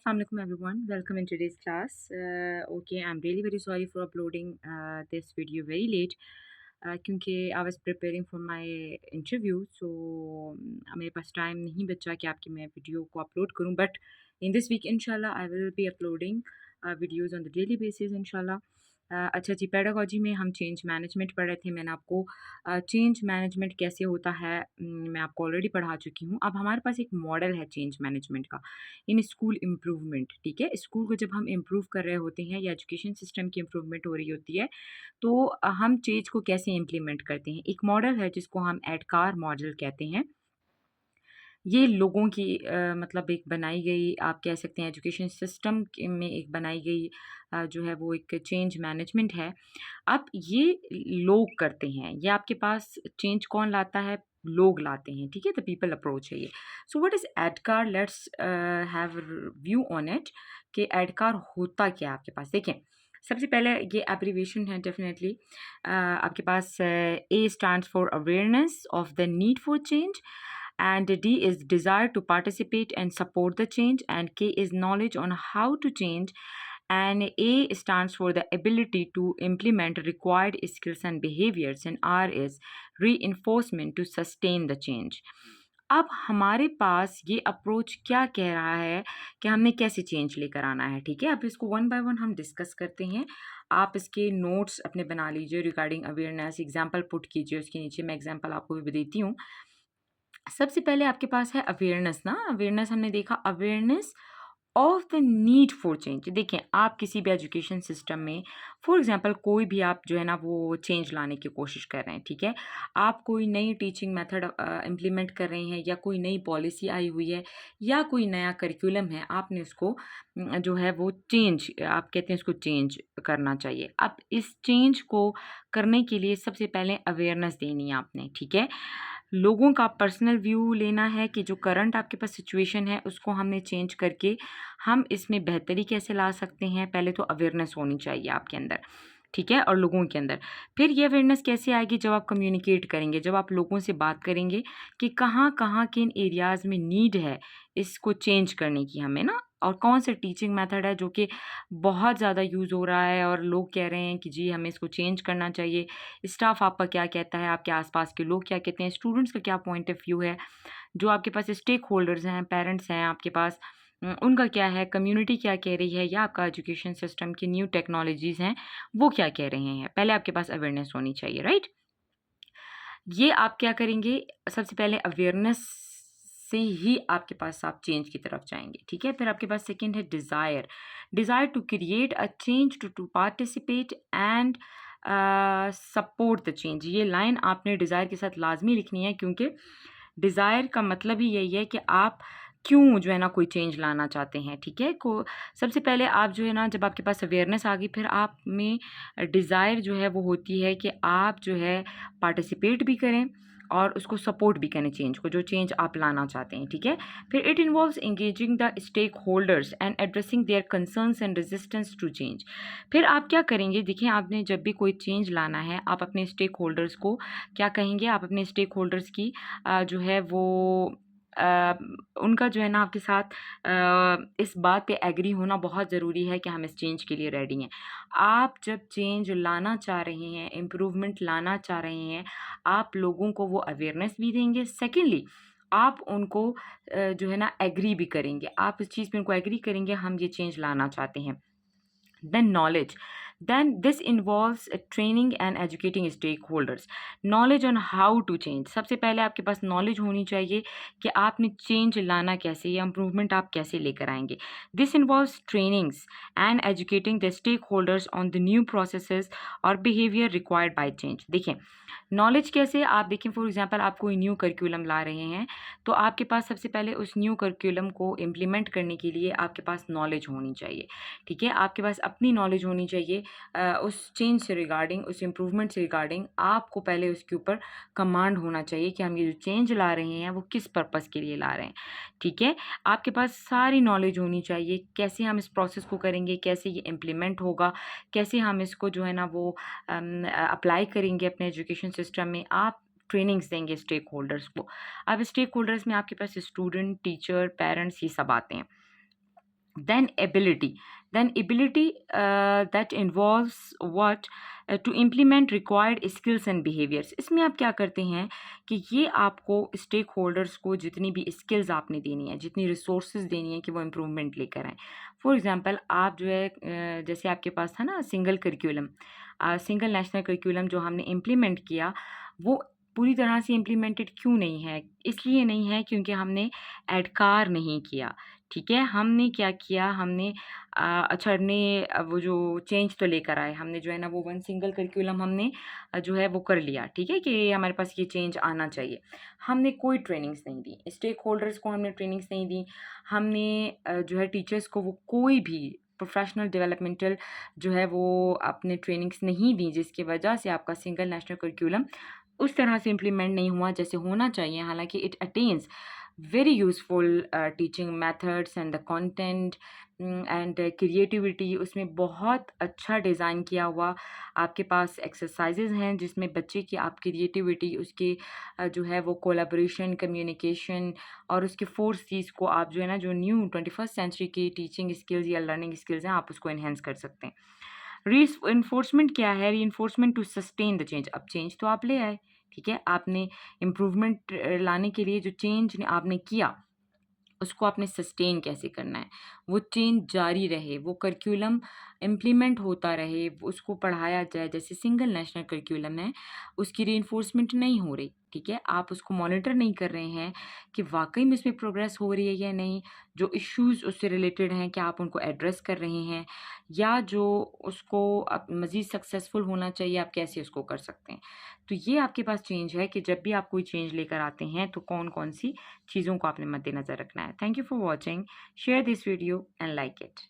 Assalamualaikum everyone. Welcome in today's class. Okay, I'm really very sorry for uploading this video very late. क्योंकि I was preparing for my interview, so मेरे पास time नहीं बचा कि आपकी मैं video को upload करूं. But in this week, inshallah, I will be uploading videos on the daily basis, inshallah. अच्छा जी, पेडागोजी में हम चेंज मैनेजमेंट पढ़ रहे थे. मैंने आपको चेंज मैनेजमेंट कैसे होता है मैं आपको ऑलरेडी पढ़ा चुकी हूँ. अब हमारे पास एक मॉडल है चेंज मैनेजमेंट का इन स्कूल इम्प्रूवमेंट. ठीक है, स्कूल को जब हम इम्प्रूव कर रहे होते हैं या एजुकेशन सिस्टम की इम्प्रूवमेंट हो रही होती है तो हम चेंज को कैसे इम्प्लीमेंट करते हैं. एक मॉडल है जिसको हम एडकार मॉडल कहते हैं. ये लोगों की मतलब एक बनाई गई, आप कह सकते हैं एजुकेशन सिस्टम में एक बनाई गई जो है वो एक चेंज मैनेजमेंट है. अब ये लोग करते हैं, ये आपके पास चेंज कौन लाता है, लोग लाते हैं. ठीक है, द पीपल अप्रोच है ये. So what is ADKAR, let's have view on it कि एडकार होता क्या है आपके पास. देखें, सबसे पहले ये एब्रीवेशन है डेफिनेटली. आपके पास A stands for awareness of the need for change, and D is desire to participate and support the change, and K is knowledge on how to change, and A stands for the ability to implement required skills and behaviors, and R is reinforcement to sustain the change. अब हमारे पास ये approach क्या कह रहा है कि हमने कैसे चेंज लेकर आना है. ठीक है, अब इसको वन बाय वन हम डिस्कस करते हैं. आप इसके नोट्स अपने बना लीजिए रिगार्डिंग अवेयरनेस, एग्जाम्पल पुट कीजिए, उसके नीचे मैं एग्जाम्पल आपको भी देती हूँ. सबसे पहले आपके पास है अवेयरनेस ना. अवेयरनेस हमने देखा, awareness of the need for change. देखें, आप किसी भी एजुकेशन सिस्टम में फॉर एग्जांपल कोई भी आप जो है ना वो चेंज लाने की कोशिश कर रहे हैं. ठीक है, आप कोई नई टीचिंग मेथड इम्प्लीमेंट कर रहे हैं, या कोई नई पॉलिसी आई हुई है, या कोई नया करिकुलम है, आपने उसको जो है वो चेंज, आप कहते हैं उसको चेंज करना चाहिए. अब इस चेंज को करने के लिए सबसे पहले अवेयरनेस देनी है आपने. ठीक है, लोगों का पर्सनल व्यू लेना है कि जो करंट आपके पास सिचुएशन है उसको हमने चेंज करके हम इसमें बेहतरी कैसे ला सकते हैं. पहले तो अवेयरनेस होनी चाहिए आपके अंदर. ठीक है, और लोगों के अंदर. फिर ये अवेयरनेस कैसे आएगी, जब आप कम्युनिकेट करेंगे, जब आप लोगों से बात करेंगे कि कहाँ कहाँ किन एरियाज़ में नीड है इसको चेंज करने की हमें ना, और कौन से टीचिंग मेथड है जो कि बहुत ज़्यादा यूज़ हो रहा है और लोग कह रहे हैं कि जी हमें इसको चेंज करना चाहिए. स्टाफ आपका क्या कहता है, आपके आसपास के लोग क्या कहते हैं, स्टूडेंट्स का क्या पॉइंट ऑफ व्यू है, जो आपके पास स्टेक होल्डर्स हैं, पेरेंट्स हैं आपके पास, उनका क्या है, कम्युनिटी क्या कह रही है, या आपका एजुकेशन सिस्टम की न्यू टेक्नोलॉजीज़ हैं वो क्या कह रहे हैं. पहले आपके पास अवेयरनेस होनी चाहिए, राइट. ये आप क्या करेंगे, सबसे पहले अवेयरनेस से ही आपके पास आप चेंज की तरफ जाएंगे. ठीक है, फिर आपके पास सेकंड है desire. Desire to create a change, to participate and support the change. ये लाइन आपने डिज़ायर के साथ लाजमी लिखनी है, क्योंकि डिज़ायर का मतलब ही यही है कि आप क्यों जो है ना कोई चेंज लाना चाहते हैं. ठीक है, को सबसे पहले आप जो है ना, जब आपके पास अवेयरनेस आ गई, फिर आप में डिज़ायर जो है वो होती है कि आप जो है पार्टिसिपेट भी करें और उसको सपोर्ट भी करें चेंज को, जो चेंज आप लाना चाहते हैं. ठीक है, फिर it involves engaging the stakeholders and addressing their concerns and resistance to change. फिर आप क्या करेंगे, देखिए आपने जब भी कोई चेंज लाना है, आप अपने स्टेक होल्डर्स को क्या कहेंगे, आप अपने स्टेक होल्डर्स की जो है वो अ, उनका जो है ना आपके साथ इस बात पे एग्री होना बहुत ज़रूरी है कि हम इस चेंज के लिए रेडी हैं. आप जब चेंज लाना चाह रहे हैं, इम्प्रूवमेंट लाना चाह रहे हैं, आप लोगों को वो अवेयरनेस भी देंगे. सेकेंडली आप उनको जो है ना एग्री भी करेंगे, आप इस चीज़ पे उनको एग्री करेंगे हम ये चेंज लाना चाहते हैं. Then knowledge. Then this involves training and educating stakeholders. Knowledge on how to change. सबसे पहले आपके पास knowledge होनी चाहिए कि आपने change लाना कैसे, या improvement आप कैसे लेकर आएंगे. This involves trainings and educating the stakeholders on the new processes or behavior required by change. देखिए नॉलेज कैसे, आप देखें फॉर एग्जांपल आप कोई न्यू करिकुलम ला रहे हैं, तो आपके पास सबसे पहले उस न्यू करिकुलम को इम्प्लीमेंट करने के लिए आपके पास नॉलेज होनी चाहिए. ठीक है, आपके पास अपनी नॉलेज होनी चाहिए उस चेंज से रिगार्डिंग, उस इम्प्रूवमेंट से रिगार्डिंग. आपको पहले उसके ऊपर कमांड होना चाहिए कि हम ये जो चेंज ला रहे हैं वो किस पर्पज़ के लिए ला रहे हैं. ठीक है, आपके पास सारी नॉलेज होनी चाहिए, कैसे हम इस प्रोसेस को करेंगे, कैसे ये इम्प्लीमेंट होगा, कैसे हम इसको जो है ना वो अप्लाई करेंगे अपने एजुकेशन सिस्टम में. आप ट्रेनिंग्स देंगे स्टेक होल्डर्स को. अब स्टेक होल्डर्स में आपके पास स्टूडेंट, टीचर, पेरेंट्स, ये सब आते हैं. then that involves what to implement required skills and behaviors. इसमें आप क्या करते हैं कि ये आपको स्टेक होल्डर्स को जितनी भी स्किल्स आपने देनी है, जितनी रिसोर्सेज देनी है कि वो इम्प्रूवमेंट लेकर आएँ। फॉर एग्जांपल आप जो है जैसे आपके पास था ना सिंगल नेशनल करिकुलम जो हमने इम्प्लीमेंट किया, वो पूरी तरह से इम्प्लीमेंटेड क्यों नहीं है? इसलिए नहीं है क्योंकि हमने एडकार नहीं किया। ठीक है, हमने क्या किया, हमने अच्छा हमने वो जो चेंज तो लेकर आए, हमने जो है ना वो वन सिंगल करिकुलम हमने जो है वो कर लिया, ठीक है, कि हमारे पास ये चेंज आना चाहिए। हमने कोई ट्रेनिंग्स नहीं दी, स्टेक होल्डर्स को हमने ट्रेनिंग्स नहीं दी, हमने जो है टीचर्स को वो कोई भी प्रोफेशनल डेवलपमेंटल जो है वो अपने ट्रेनिंग्स नहीं दी, जिसकी वजह से आपका सिंगल नेशनल करिकुलम उस तरह से इम्प्लीमेंट नहीं हुआ जैसे होना चाहिए। हालाँकि it attains very useful teaching methods and the content and creativity, उसमें बहुत अच्छा डिज़ाइन किया हुआ आपके पास एक्सरसाइजेज़ हैं जिसमें बच्चे की आप क्रिएटिविटी उसके जो है वो कोलैबोरेशन, कम्युनिकेशन और उसके 4 C's को आप जो है ना जो न्यू 21st सेंचुरी की टीचिंग स्किल्स या लर्निंग स्किल्स हैं आप उसको एनहांस कर सकते हैं। रीइंफोर्समेंट क्या है? Reinforcement to sustain the change. अब चेंज तो आप ले आए, ठीक है? आपने इम्प्रूवमेंट लाने के लिए जो चेंज आपने किया, उसको आपने सस्टेन कैसे करना है? वो चेंज जारी रहे, वो करिकुलम इम्प्लीमेंट होता रहे, उसको पढ़ाया जाए। जैसे सिंगल नेशनल करिकुलम है, उसकी रीइंफोर्समेंट नहीं हो रही, ठीक है? आप उसको मॉनिटर नहीं कर रहे हैं कि वाक़ई में उसमें प्रोग्रेस हो रही है या नहीं? जो इश्यूज़ उससे रिलेटेड हैं, क्या आप उनको एड्रेस कर रहे हैं? या जो उसको अब मज़ीद सक्सेसफुल होना चाहिए, आप कैसे उसको कर सकते हैं? तो ये आपके पास चेंज है कि जब भी आप कोई चेंज लेकर आते हैं, तो कौन-कौन सी चीज़ों को आपने मद्देनज़र रखना है। Thank you for watching, share this video and like it.